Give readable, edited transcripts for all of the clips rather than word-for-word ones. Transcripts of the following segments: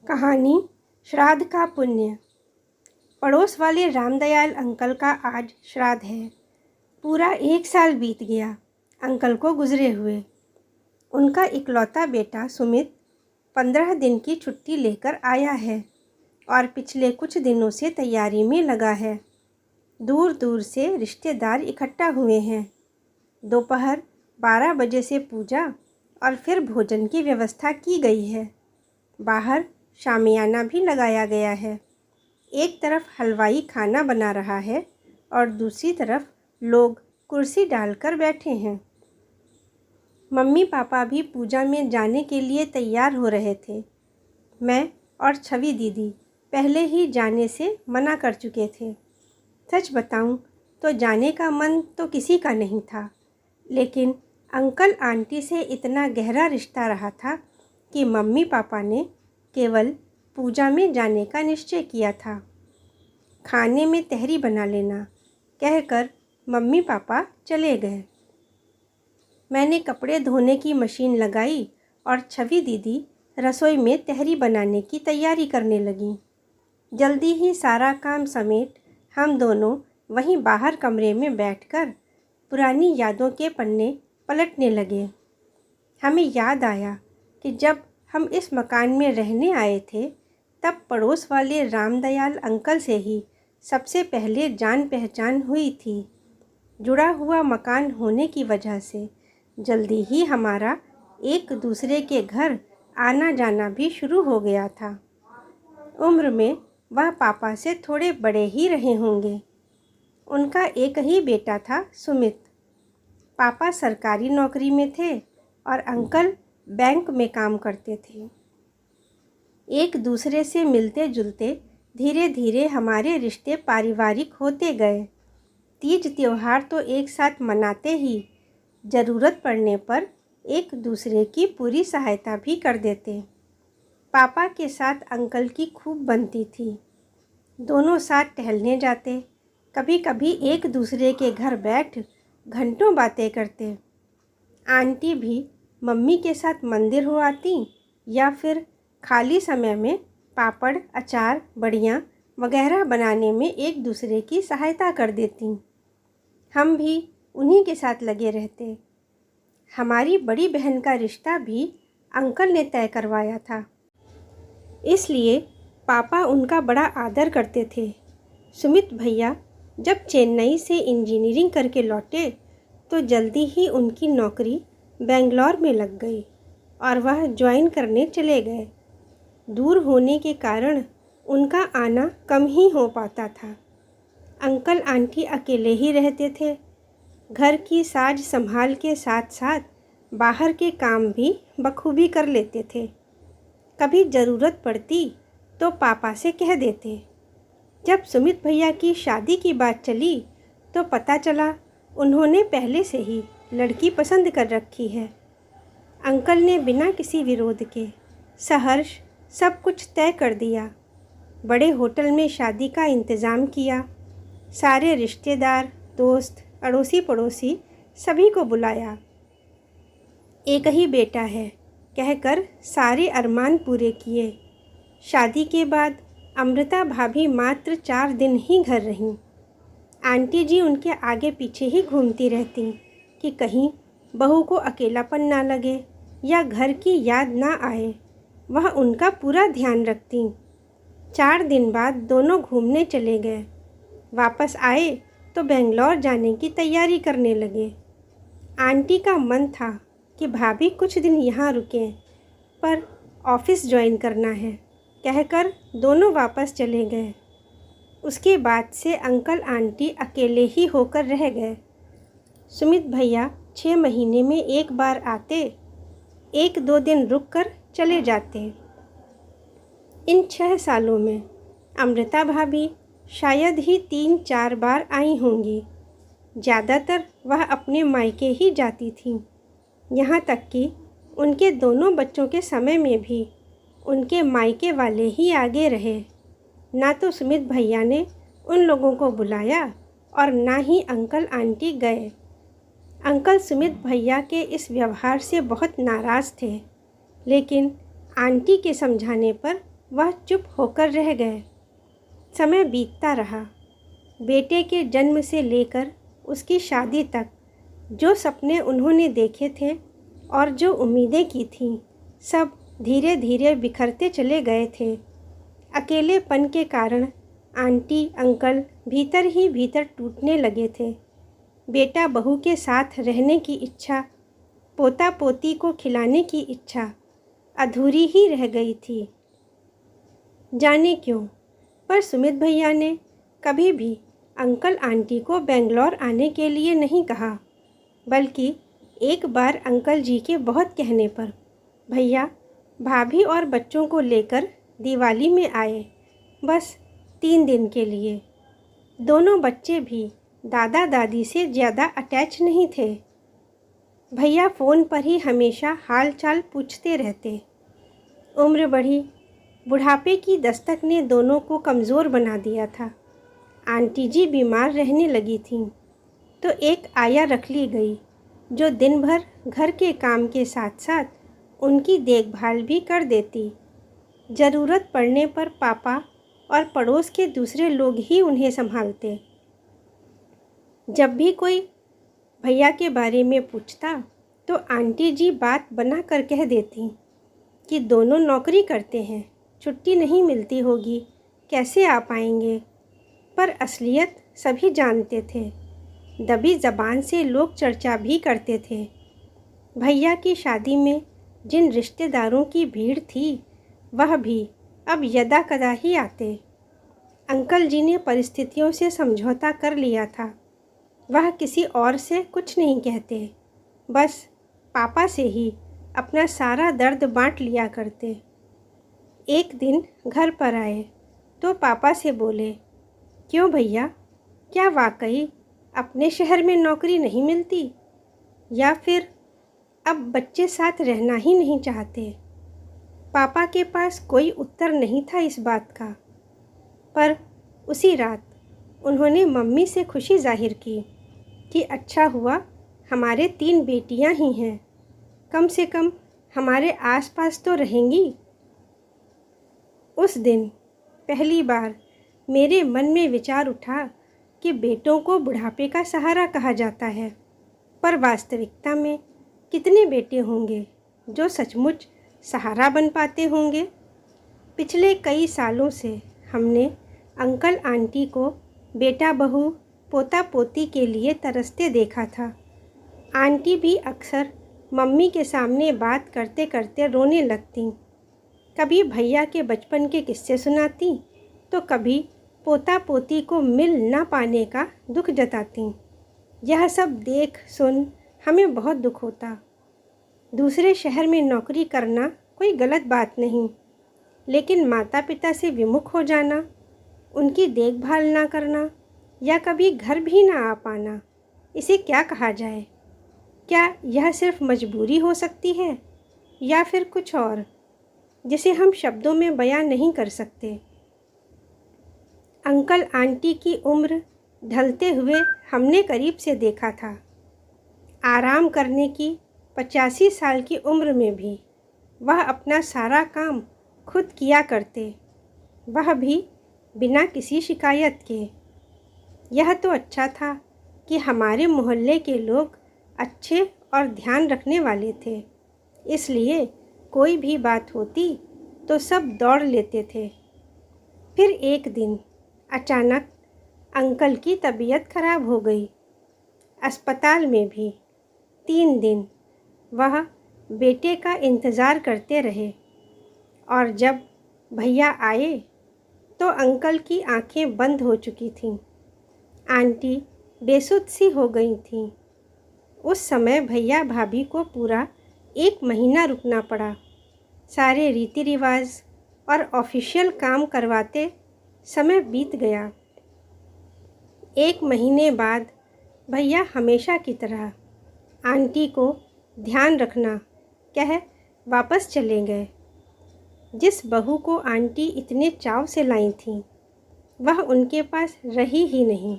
कहानी श्राद्ध का पुण्य। पड़ोस वाले रामदयाल अंकल का आज श्राद्ध है। पूरा 1 साल बीत गया अंकल को गुजरे हुए। उनका इकलौता बेटा सुमित 15 दिन की छुट्टी लेकर आया है और पिछले कुछ दिनों से तैयारी में लगा है। दूर दूर से रिश्तेदार इकट्ठा हुए हैं। दोपहर 12 बजे से पूजा और फिर भोजन की व्यवस्था की गई है। बाहर शामियाना भी लगाया गया है। एक तरफ हलवाई खाना बना रहा है और दूसरी तरफ लोग कुर्सी डालकर बैठे हैं। मम्मी पापा भी पूजा में जाने के लिए तैयार हो रहे थे। मैं और छवि दीदी पहले ही जाने से मना कर चुके थे। सच बताऊं तो जाने का मन तो किसी का नहीं था, लेकिन अंकल आंटी से इतना गहरा रिश्ता रहा था कि मम्मी पापा ने केवल पूजा में जाने का निश्चय किया था। खाने में तहरी बना लेना कहकर मम्मी पापा चले गए। मैंने कपड़े धोने की मशीन लगाई और छवि दीदी रसोई में तहरी बनाने की तैयारी करने लगी। जल्दी ही सारा काम समेट हम दोनों वहीं बाहर कमरे में बैठकर पुरानी यादों के पन्ने पलटने लगे। हमें याद आया कि जब हम इस मकान में रहने आए थे तब पड़ोस वाले रामदयाल अंकल से ही सबसे पहले जान पहचान हुई थी। जुड़ा हुआ मकान होने की वजह से जल्दी ही हमारा एक दूसरे के घर आना जाना भी शुरू हो गया था। उम्र में वह पापा से थोड़े बड़े ही रहे होंगे। उनका एक ही बेटा था सुमित। पापा सरकारी नौकरी में थे और अंकल बैंक में काम करते थे। एक दूसरे से मिलते जुलते धीरे धीरे हमारे रिश्ते पारिवारिक होते गए। तीज त्योहार तो एक साथ मनाते ही ज़रूरत पड़ने पर एक दूसरे की पूरी सहायता भी कर देते। पापा के साथ अंकल की खूब बनती थी। दोनों साथ टहलने जाते, कभी कभी एक दूसरे के घर बैठ घंटों बातें करते। आंटी भी मम्मी के साथ मंदिर हो आती या फिर खाली समय में पापड़, अचार, बड़ियाँ वगैरह बनाने में एक दूसरे की सहायता कर देती। हम भी उन्हीं के साथ लगे रहते। हमारी बड़ी बहन का रिश्ता भी अंकल ने तय करवाया था, इसलिए पापा उनका बड़ा आदर करते थे। सुमित भैया जब चेन्नई से इंजीनियरिंग करके लौटे तो जल्दी ही उनकी नौकरी बेंगलोर में लग गई और वह ज्वाइन करने चले गए। दूर होने के कारण उनका आना कम ही हो पाता था। अंकल आंटी अकेले ही रहते थे। घर की साज संभाल के साथ साथ बाहर के काम भी बखूबी कर लेते थे। कभी ज़रूरत पड़ती तो पापा से कह देते। जब सुमित भैया की शादी की बात चली तो पता चला उन्होंने पहले से ही लड़की पसंद कर रखी है। अंकल ने बिना किसी विरोध के सहर्ष सब कुछ तय कर दिया। बड़े होटल में शादी का इंतज़ाम किया। सारे रिश्तेदार, दोस्त, अड़ोसी पड़ोसी सभी को बुलाया। एक ही बेटा है कहकर सारे अरमान पूरे किए। शादी के बाद अमृता भाभी मात्र 4 दिन ही घर रहीं। आंटी जी उनके आगे पीछे ही घूमती रहती कि कहीं बहू को अकेलापन ना लगे या घर की याद ना आए। वह उनका पूरा ध्यान रखती। 4 दिन बाद दोनों घूमने चले गए। वापस आए तो बेंगलोर जाने की तैयारी करने लगे। आंटी का मन था कि भाभी कुछ दिन यहाँ रुकें, पर ऑफिस ज्वाइन करना है कहकर दोनों वापस चले गए। उसके बाद से अंकल आंटी अकेले ही होकर रह गए। सुमित भैया 6 महीने में एक बार आते, 1-2 दिन रुक कर चले जाते। इन 6 सालों में अमृता भाभी शायद ही 3-4 बार आई होंगी। ज़्यादातर वह अपने मायके ही जाती थीं। यहाँ तक कि उनके दोनों बच्चों के समय में भी उनके मायके वाले ही आगे रहे। ना तो सुमित भैया ने उन लोगों को बुलाया और ना ही अंकल आंटी गए। अंकल सुमित भैया के इस व्यवहार से बहुत नाराज़ थे, लेकिन आंटी के समझाने पर वह चुप होकर रह गए। समय बीतता रहा। बेटे के जन्म से लेकर उसकी शादी तक जो सपने उन्होंने देखे थे और जो उम्मीदें की थीं, सब धीरे धीरे बिखरते चले गए थे। अकेलेपन के कारण आंटी अंकल भीतर ही भीतर टूटने लगे थे। बेटा बहू के साथ रहने की इच्छा, पोता पोती को खिलाने की इच्छा अधूरी ही रह गई थी। जाने क्यों, पर सुमित भैया ने कभी भी अंकल आंटी को बेंगलोर आने के लिए नहीं कहा, बल्कि एक बार अंकल जी के बहुत कहने पर भैया भाभी और बच्चों को लेकर दिवाली में आए, बस 3 दिन के लिए। दोनों बच्चे भी दादा दादी से ज़्यादा अटैच नहीं थे। भैया फ़ोन पर ही हमेशा हाल चाल पूछते रहते। उम्र बढ़ी, बुढ़ापे की दस्तक ने दोनों को कमज़ोर बना दिया था। आंटी जी बीमार रहने लगी थीं, तो एक आया रख ली गई जो दिन भर घर के काम के साथ साथ उनकी देखभाल भी कर देती। ज़रूरत पड़ने पर पापा और पड़ोस के दूसरे लोग ही उन्हें संभालते। जब भी कोई भैया के बारे में पूछता तो आंटी जी बात बना कर कह देती कि दोनों नौकरी करते हैं, छुट्टी नहीं मिलती होगी, कैसे आ पाएंगे। पर असलियत सभी जानते थे। दबी ज़बान से लोग चर्चा भी करते थे। भैया की शादी में जिन रिश्तेदारों की भीड़ थी, वह भी अब यदा कदा ही आते। अंकल जी ने परिस्थितियों से समझौता कर लिया था। वह किसी और से कुछ नहीं कहते, बस पापा से ही अपना सारा दर्द बांट लिया करते। एक दिन घर पर आए तो पापा से बोले, क्यों भैया, क्या वाकई अपने शहर में नौकरी नहीं मिलती, या फिर अब बच्चे साथ रहना ही नहीं चाहते। पापा के पास कोई उत्तर नहीं था इस बात का, पर उसी रात उन्होंने मम्मी से खुशी जाहिर की कि अच्छा हुआ हमारे 3 बेटियां ही हैं, कम से कम हमारे आसपास तो रहेंगी। उस दिन पहली बार मेरे मन में विचार उठा कि बेटों को बुढ़ापे का सहारा कहा जाता है, पर वास्तविकता में कितने बेटे होंगे जो सचमुच सहारा बन पाते होंगे। पिछले कई सालों से हमने अंकल आंटी को बेटा बहू पोता पोती के लिए तरसते देखा था। आंटी भी अक्सर मम्मी के सामने बात करते करते रोने लगती। कभी भैया के बचपन के किस्से सुनाती तो कभी पोता पोती को मिल ना पाने का दुख जताती। यह सब देख सुन हमें बहुत दुख होता। दूसरे शहर में नौकरी करना कोई गलत बात नहीं, लेकिन माता पिता से विमुख हो जाना, उनकी देखभाल ना करना या कभी घर भी ना आ पाना, इसे क्या कहा जाए? क्या यह सिर्फ मजबूरी हो सकती है या फिर कुछ और जिसे हम शब्दों में बयां नहीं कर सकते? अंकल आंटी की उम्र ढलते हुए हमने करीब से देखा था। आराम करने की 85 साल की उम्र में भी वह अपना सारा काम खुद किया करते, वह भी बिना किसी शिकायत के। यह तो अच्छा था कि हमारे मोहल्ले के लोग अच्छे और ध्यान रखने वाले थे, इसलिए कोई भी बात होती तो सब दौड़ लेते थे। फिर एक दिन अचानक अंकल की तबीयत खराब हो गई। अस्पताल में भी 3 दिन वह बेटे का इंतज़ार करते रहे, और जब भैया आए तो अंकल की आंखें बंद हो चुकी थीं। आंटी बेसुध सी हो गई थीं। उस समय भैया भाभी को पूरा 1 महीना रुकना पड़ा। सारे रीति रिवाज और ऑफिशियल काम करवाते समय बीत गया। 1 महीने बाद भैया हमेशा की तरह आंटी को ध्यान रखना कह वापस चले गए। जिस बहू को आंटी इतने चाव से लाई थीं, वह उनके पास रही ही नहीं,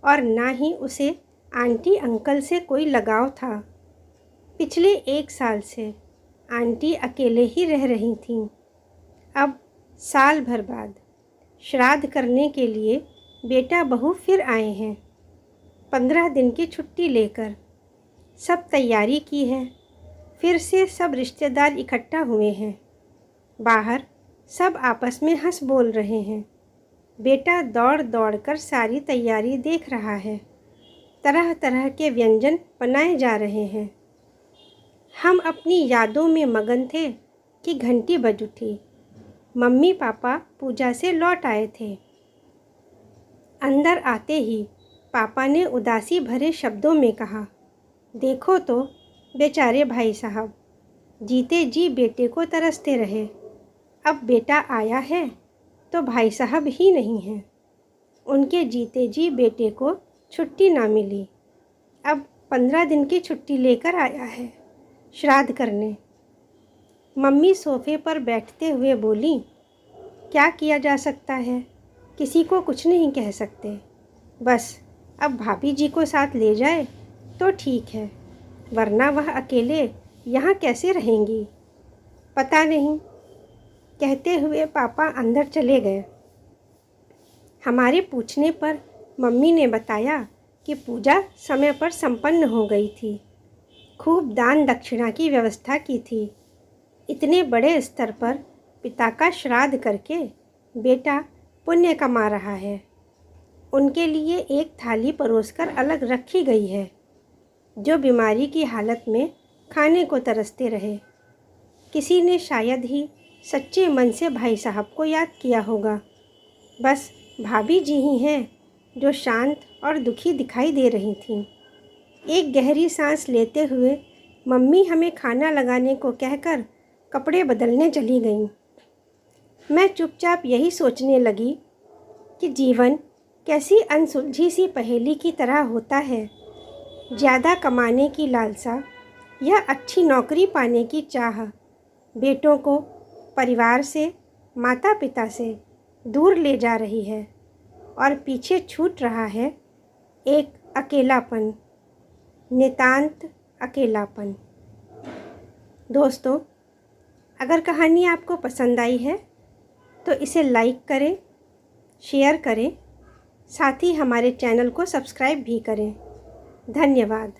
और ना ही उसे आंटी अंकल से कोई लगाव था। पिछले 1 साल से आंटी अकेले ही रह रही थीं। अब साल भर बाद श्राद्ध करने के लिए बेटा बहू फिर आए हैं। 15 दिन की छुट्टी लेकर सब तैयारी की है। फिर से सब रिश्तेदार इकट्ठा हुए हैं। बाहर सब आपस में हंस बोल रहे हैं। बेटा दौड़ दौड़ कर सारी तैयारी देख रहा है। तरह तरह के व्यंजन बनाए जा रहे हैं। हम अपनी यादों में मगन थे कि घंटी बज उठी। मम्मी पापा पूजा से लौट आए थे। अंदर आते ही पापा ने उदासी भरे शब्दों में कहा, देखो तो बेचारे भाई साहब, जीते जी बेटे को तरसते रहे। अब बेटा आया है तो भाई साहब ही नहीं हैं। उनके जीते जी बेटे को छुट्टी ना मिली। अब 15 दिन की छुट्टी लेकर आया है श्राद्ध करने। मम्मी सोफे पर बैठते हुए बोली, क्या किया जा सकता है, किसी को कुछ नहीं कह सकते। बस अब भाभी जी को साथ ले जाए तो ठीक है, वरना वह अकेले यहाँ कैसे रहेंगी, पता नहीं। कहते हुए पापा अंदर चले गए। हमारे पूछने पर मम्मी ने बताया कि पूजा समय पर संपन्न हो गई थी। खूब दान दक्षिणा की व्यवस्था की थी। इतने बड़े स्तर पर पिता का श्राद्ध करके बेटा पुण्य कमा रहा है। उनके लिए एक थाली परोसकर अलग रखी गई है, जो बीमारी की हालत में खाने को तरसते रहे। किसी ने शायद ही सच्चे मन से भाई साहब को याद किया होगा। बस भाभी जी ही हैं जो शांत और दुखी दिखाई दे रही थीं। एक गहरी सांस लेते हुए मम्मी हमें खाना लगाने को कहकर कपड़े बदलने चली गईं। मैं चुपचाप यही सोचने लगी कि जीवन कैसी अनसुलझी सी पहेली की तरह होता है। ज़्यादा कमाने की लालसा या अच्छी नौकरी पाने की चाह बेटों को परिवार से, माता पिता से दूर ले जा रही है और पीछे छूट रहा है एक अकेलापन, नितांत अकेलापन। दोस्तों, अगर कहानी आपको पसंद आई है तो इसे लाइक करें, शेयर करें, साथ ही हमारे चैनल को सब्सक्राइब भी करें। धन्यवाद।